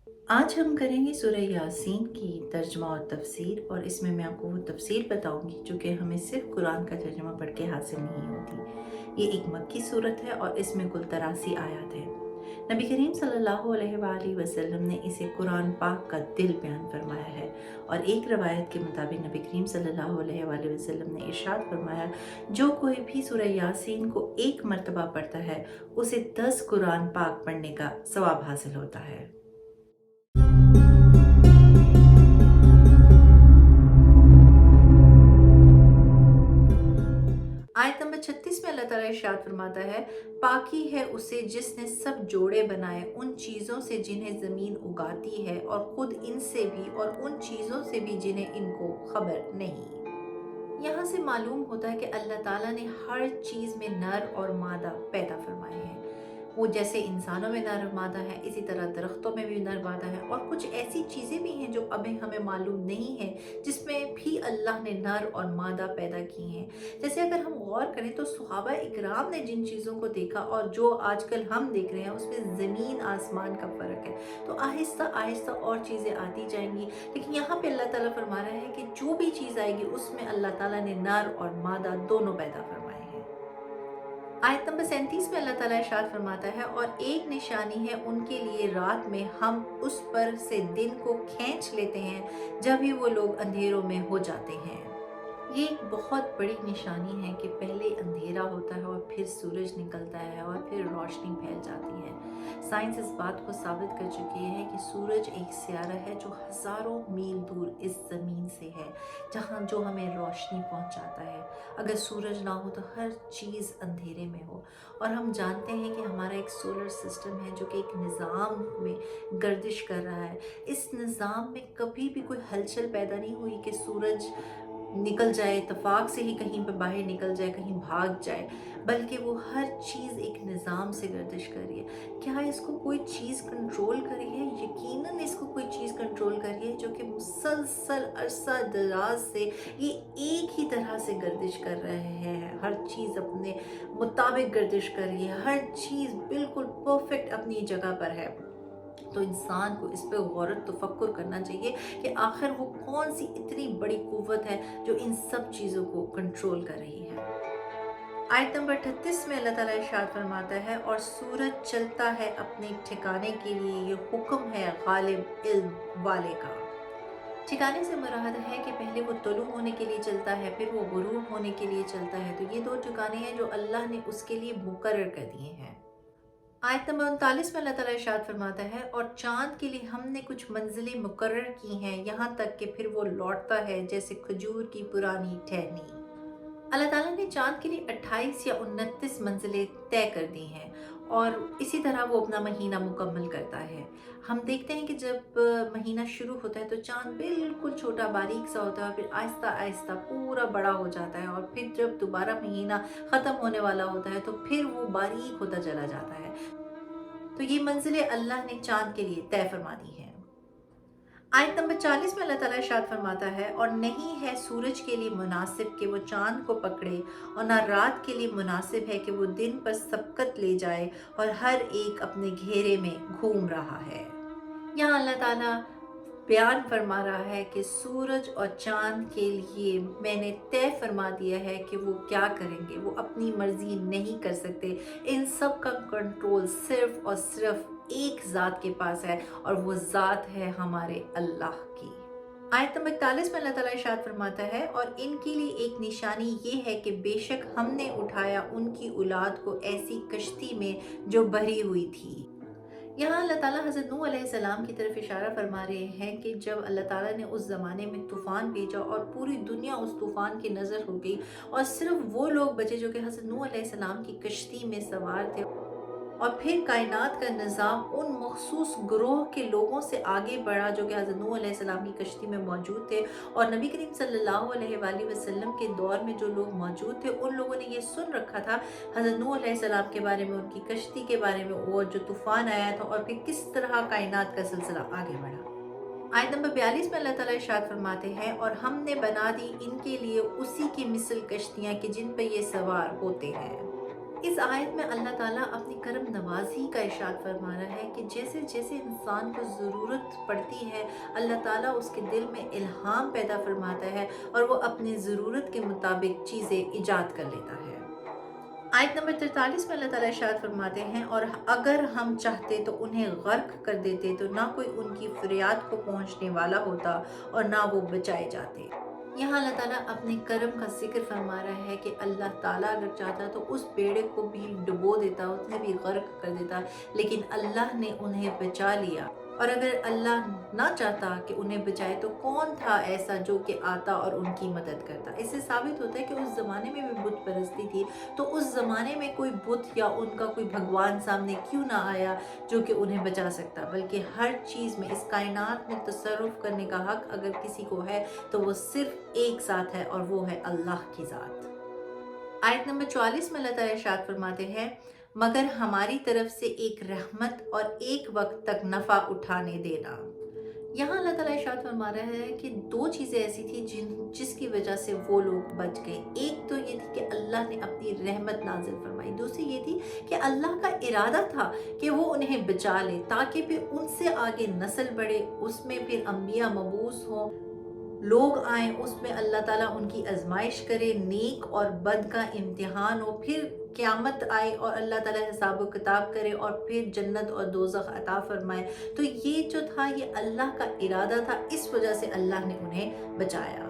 आज हम करेंगे सूरह यासीन की तर्जुमा और तफसीर, और इसमें मैं आपको वो तफसीर बताऊंगी जो कि हमें सिर्फ कुरान का तर्जुमा पढ़ के हासिल नहीं होती। ये एक मक्की सूरत है और इसमें कुल 83 आयत है। नबी करीम सल्लल्लाहु अलैहि वसल्लम ने इसे कुरान पाक का दिल बयान फरमाया है, और एक रवायत के मुताबिक नबी करीम सल्लल्लाहु अलैहि वसल्लम ने इरशाद फरमाया, जो कोई भी सूरह यासीन को एक मरतबा पढ़ता है उसे 10 कुरान पाक पढ़ने का सवाब हासिल होता है। आयत नंबर 36 में अल्लाह ताला इरशाद फरमाता है, पाकी है उसे जिसने सब जोड़े बनाए उन चीज़ों से जिन्हें ज़मीन उगाती है, और खुद इनसे भी और उन चीज़ों से भी जिन्हें इनको खबर नहीं। यहाँ से मालूम होता है कि अल्लाह ताला ने हर चीज़ में नर और मादा पैदा फरमाए हैं। वो जैसे इंसानों में नर और मादा है, इसी तरह दरख्तों में भी नर मादा है, और कुछ ऐसी चीज़ें भी हैं जो अभी हमें मालूम नहीं है जिसमें भी अल्लाह ने नर और मादा पैदा की हैं। जैसे अगर हम गौर करें तो सहाबा इकराम ने जिन चीज़ों को देखा और जो आजकल हम देख रहे हैं उसमें ज़मीन आसमान का फ़र्क है। तो आहिस्ता आहिस्ता और चीज़ें आती जाएंगी, लेकिन यहाँ पे अल्लाह ताला फरमा रहा है कि जो भी चीज़ आएगी उसमें अल्लाह ताला ने नर और मादा दोनों पैदा फरमाए हैं। आयत नंबर 37 में अल्लाह ताला इरशाद फरमाता है, और एक निशानी है उनके लिए रात में हम उस पर से दिन को खींच लेते हैं जब भी वो लोग अंधेरों में हो जाते हैं। ये एक बहुत बड़ी निशानी है कि पहले अंधेरा होता है और फिर सूरज निकलता है और फिर रोशनी फैल जाती है। साइंस इस बात को साबित कर चुकी है कि सूरज एक सियारा है जो हज़ारों मील दूर इस ज़मीन से है, जहाँ जो हमें रोशनी पहुँचाता है। अगर सूरज ना हो तो हर चीज़ अंधेरे में हो। और हम जानते हैं कि हमारा एक सोलर सिस्टम है जो कि एक निज़ाम में गर्दिश कर रहा है। इस निज़ाम में कभी भी कोई हलचल पैदा नहीं हुई कि सूरज निकल जाए, इत्तेफाक से ही कहीं पे बाहर निकल जाए, कहीं भाग जाए, बल्कि वो हर चीज़ एक निज़ाम से गर्दिश कर रही है। क्या इसको कोई चीज़ कंट्रोल कर रही है? यकीनन इसको कोई चीज़ कंट्रोल कर रही है जो कि मुसलसल अरसा दराज से ये एक ही तरह से गर्दिश कर रहे हैं। हर चीज़ अपने मुताबिक गर्दिश कर रही है, हर चीज़ बिल्कुल परफेक्ट अपनी जगह पर है। तो इंसान को इस पे गौर तफक्कुर करना चाहिए कि आखिर वो कौन सी इतनी बड़ी कुव्वत है जो इन सब चीज़ों को कंट्रोल कर रही है। आयत नंबर 38 में अल्लाह ताला इरशाद फरमाता है, और सूरज चलता है अपने ठिकाने के लिए, ये हुक्म है गालिब इल्म वाले का। ठिकाने से मुराद है कि पहले वो तुलू होने के लिए चलता है, फिर वो गुरूब होने के लिए चलता है। तो ये दो ठिकाने हैं जो अल्लाह ने उसके लिए मुकर्रर कर दिए हैं। आयत नंबर 39 में अल्लाह ताला इरशाद फरमाता है, और चाँद के लिए हमने कुछ मंजिलें मुकर्रर की हैं, यहाँ तक कि फिर वो लौटता है जैसे खजूर की पुरानी टहनी। अल्लाह ताला ने चाँद के लिए 28 या 29 मंजिलें तय कर दी हैं, और इसी तरह वो अपना महीना मुकम्मल करता है। हम देखते हैं कि जब महीना शुरू होता है तो चाँद बिल्कुल छोटा बारीक सा होता है, और फिर आहिस्ता आहिस्ता पूरा बड़ा हो जाता है, और फिर जब दोबारा महीना ख़त्म होने वाला होता है तो फिर वो बारीक होता चला जाता है। तो ये मंजिलें अल्लाह ने चाँद के लिए तय फरमा दी हैं। आयत नंबर 40 में अल्लाह ताला इरशाद फरमाता है, और नहीं है सूरज के लिए मुनासिब कि वो चाँद को पकड़े, और ना रात के लिए मुनासिब है कि वो दिन पर सबकत ले जाए, और हर एक अपने घेरे में घूम रहा है। यहाँ अल्लाह ताला बयान फरमा रहा है कि सूरज और चाँद के लिए मैंने तय फरमा दिया है कि वो क्या करेंगे, वो अपनी मर्जी नहीं कर सकते। इन सब का कंट्रोल सिर्फ और सिर्फ एक ज़ात के पास है, और वो ज़ात है हमारे अल्लाह की। आयत नंबर 41 में अल्लाह ताला इरशाद फरमाता है, और इनके लिए एक निशानी ये है कि बेशक हमने उठाया उनकी औलाद को ऐसी कश्ती में जो भरी हुई थी। यहाँ अल्लाह ताला हज़रत नूह अलैहिस्सलाम की तरफ इशारा फरमा रहे हैं कि जब अल्लाह ताला ने उस ज़माने में तूफ़ान भेजा और पूरी दुनिया उस तूफ़ान की नज़र हो गई, और सिर्फ वो लोग बचे जो कि हज़रत नूह अलैहिस्सलाम की कश्ती में सवार थे, और फिर कायनात का निज़ाम उन मखसूस ग्रोह के लोगों से आगे बढ़ा जो कि हज़रत नूह अलैहिस्सलाम की कश्ती में मौजूद थे। और नबी करीम सल्लल्लाहु अलैहि वसल्लम के दौर में जो लोग मौजूद थे उन लोगों ने ये सुन रखा था हज़रत नूह अलैहिस्सलाम के बारे में, उनकी कश्ती के बारे में, और जो तूफ़ान आया था, और फिर किस तरह कायनात का सिलसिला आगे बढ़ा। आयत नंबर 42 में अल्लाह ताला इरशाद फरमाते हैं, और हमने बना दी इनके लिए उसी की मिसल कश्तियाँ कि जिन पर ये सवार होते हैं। इस आयत में अल्लाह ताला अपनी करम नवाज़ी का इरशाद फरमा रहा है कि जैसे जैसे इंसान को ज़रूरत पड़ती है, अल्लाह ताला उसके दिल में इल्हाम पैदा फरमाता है और वो अपनी ज़रूरत के मुताबिक चीज़ें ईजाद कर लेता है। आयत नंबर 43 में अल्लाह ताला इरशाद फरमाते हैं, और अगर हम चाहते तो उन्हें गर्क कर देते, तो ना कोई उनकी फरियाद को पहुंचने वाला होता और ना वो बचाए जाते। यहाँ अल्लाह ताला अपने करम का ज़िक्र फरमा रहा है कि अल्लाह ताला अगर चाहता तो उस बेड़े को भी डुबो देता, उन्हें भी गर्क कर देता, लेकिन अल्लाह ने उन्हें बचा लिया। और अगर अल्लाह ना चाहता कि उन्हें बचाए तो कौन था ऐसा जो कि आता और उनकी मदद करता। इससे साबित होता है कि उस ज़माने में भी बुत परस्ती थी, तो उस ज़माने में कोई बुत या उनका कोई भगवान सामने क्यों ना आया जो कि उन्हें बचा सकता। बल्कि हर चीज़ में, इस कायनात में तसर्रुफ़ करने का हक़ अगर किसी को है तो वो सिर्फ़ एक ज़ात है, और वो है अल्लाह की ज़ात। आयत नंबर 44 में अल्लाह ताला इरशाद फरमाते हैं, मगर हमारी तरफ से एक रहमत और एक वक्त तक नफ़ा उठाने देना। यहाँ अल्लाह ताला इरशाद फरमा रहा है कि दो चीज़ें ऐसी थी जिसकी वजह से वो लोग बच गए। एक तो ये थी कि अल्लाह ने अपनी रहमत नाजिल फरमाई, दूसरी ये थी कि अल्लाह का इरादा था कि वो उन्हें बचा ले, ताकि फिर उनसे आगे नस्ल बढ़े, उसमें फिर अम्बिया मबूस हों, लोग आए, उसमें अल्लाह ताला उनकी आजमाइश करे, नेक और बद का इम्तिहान हो, फिर क़यामत आए और अल्लाह ताला हिसाब व किताब करे और फिर जन्नत और दोज़ख अता फरमाए। तो ये जो था, ये अल्लाह का इरादा था, इस वजह से अल्लाह ने उन्हें बचाया।